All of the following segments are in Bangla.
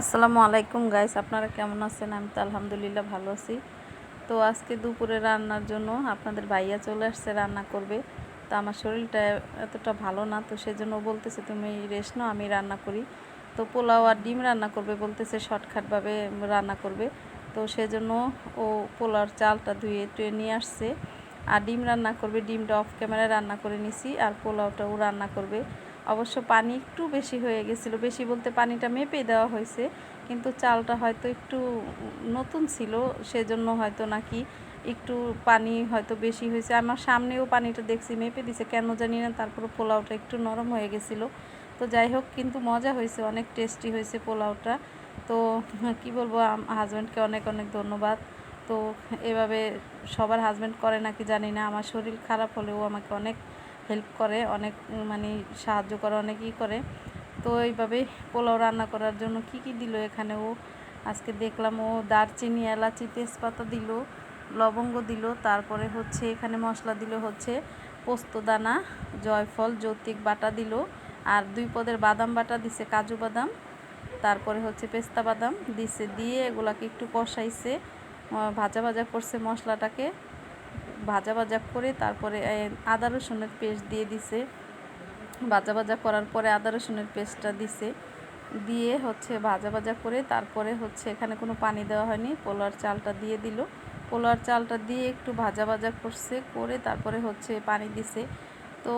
আসসালামু আলাইকুম গাইস, আপনারা কেমন আছেন? আমি তো আলহামদুলিল্লাহ ভালো আছি। তো আজকে দুপুরে রান্নার জন্য আপনাদের ভাইয়া চলে আসছে, রান্না করবে। তো আমার শরীরটা এতটা ভালো না, তো সেজন্য বলতেছে তুমি রেস্ট নাও, আমি রান্না করি। তো পোলাও আর ডিম রান্না করবে বলতেছে, শর্টকাটভাবে রান্না করবে। তো সেজন্য ও পোলাওর চালটা ধুয়ে টুয়ে নিয়ে আসছে, আর ডিম রান্না করবে। ডিমটা অফ ক্যামেরায় রান্না করে নিছি, আর পোলাওটাও রান্না করবে। অবশ্য পানি একটু বেশি হয়ে গেছিলো, বেশি বলতে পানিটা মেপে দেওয়া হয়েছে, কিন্তু চালটা হয়তো একটু নতুন ছিল, সেজন্য হয়তো নাকি একটু পানি হয়তো বেশি হয়েছে। আমার সামনেও পানিটা দেখছি মেপে দিছে কেন জানি না, তারপরে পোলাওটা একটু নরম হয়ে গেছিলো। তো যাই হোক, কিন্তু মজা হয়েছে, অনেক টেস্টি হয়েছে পোলাওটা। তো কি বলবো, হাজব্যান্ডকে অনেক অনেক ধন্যবাদ। তো এভাবে সবার হাজব্যান্ড করে নাকি জানি না, আমার শরীর খারাপ হলেও আমাকে অনেক হেল্প করে, অনেক মানে সাহায্য করে, অনেকই করে। তো এইভাবে পোলাও রান্না করার জন্য কি কি দিল এখানে ও, আজকে দেখলাম ও দারচিনি, এলাচি, তেজপাতা দিল, লবঙ্গ দিল, তারপরে হচ্ছে এখানে মশলা দিল হচ্ছে পোস্তদানা, জয়ফল, যৌতুক বাটা দিল, আর 2 পদের বাদাম বাটা দিছে, কাজু বাদাম, তারপরে হচ্ছে পেস্তা বাদাম দিছে, দিয়ে এগুলাকে একটু কষাইছে, ভাজা ভাজা করছে মশলাটাকে, ভাজা ভাজা করে তারপরে আদা রসুনের পেস্ট দিয়ে দিছে। ভাজা ভাজা করার পরে আদা রসুনের পেস্টটা দিছে, দিয়ে হচ্ছে ভাজা ভাজা করে তারপরে হচ্ছে এখানে কোনো পানি দেওয়া হয়নি, পোলাওর চালটা দিয়ে দিল। পোলাওর চালটা দিয়ে একটু ভাজা ভাজা করছে, করে তারপরে হচ্ছে পানি দিছে। তো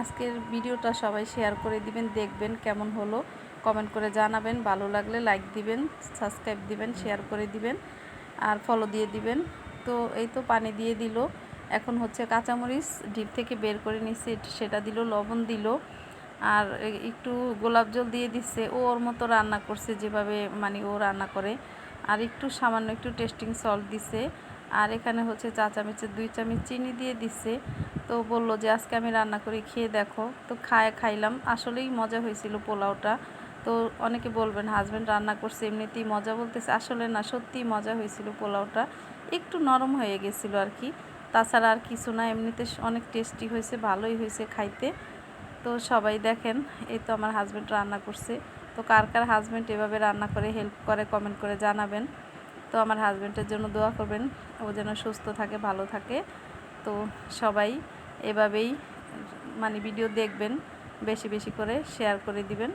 আজকের ভিডিওটা সবাই শেয়ার করে দিবেন, দেখবেন কেমন হলো, কমেন্ট করে জানাবেন। ভালো লাগলে লাইক দিবেন, সাবস্ক্রাইব দিবেন, শেয়ার করে দিবেন, আর ফলো দিয়ে দিবেন। তো এই তো পানি দিয়ে দিল। এখন হচ্ছে কাঁচামরিচ ডিপ থেকে বের করে নিচ্ছে, সেটা দিল, লবণ দিল, আর একটু গোলাপ জল দিয়ে দিচ্ছে। ও ওর মতো রান্না করছে, যেভাবে মানে ও রান্না করে। আর একটু সামান্য একটু টেস্টিং সল্ট দিছে, আর এখানে হচ্ছে 4 চামচের 2 চামচ চিনি দিয়ে দিচ্ছে। তো বলল যে আজকে আমি রান্না করে খেয়ে দেখো। তো খাইলাম, আসলেই মজা হয়েছিল পোলাওটা। তো অনেকে বলবেন হাজব্যান্ড রান্না করছে এমনিতেই মজা বলতেছে, আসলে না, সত্যিই মজা হয়েছিল। পোলাওটা একটু নরম হয়ে গেছিলো আর কি, তাছাড়া আর কিছু না, এমনিতে অনেক টেস্টি হয়েছে, ভালোই হয়েছে খাইতে। তো সবাই দেখেন, এই তো আমার হাজব্যান্ড রান্না করছে। তো কার কার হাজব্যান্ড এভাবে রান্না করে হেল্প করে কমেন্ট করে জানাবেন। তো আমার হাজব্যান্ডের জন্য দোয়া করবেন, ও যেন সুস্থ থাকে, ভালো থাকে। তো সবাই এভাবেই মানে ভিডিও দেখবেন, বেশি বেশি করে শেয়ার করে দিবেন।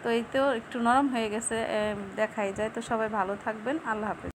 তো এই তো একটু নরম হয়ে গেছে, দেখাই যায়। তো সবাই ভালো থাকবেন, আল্লাহ হাফেজ।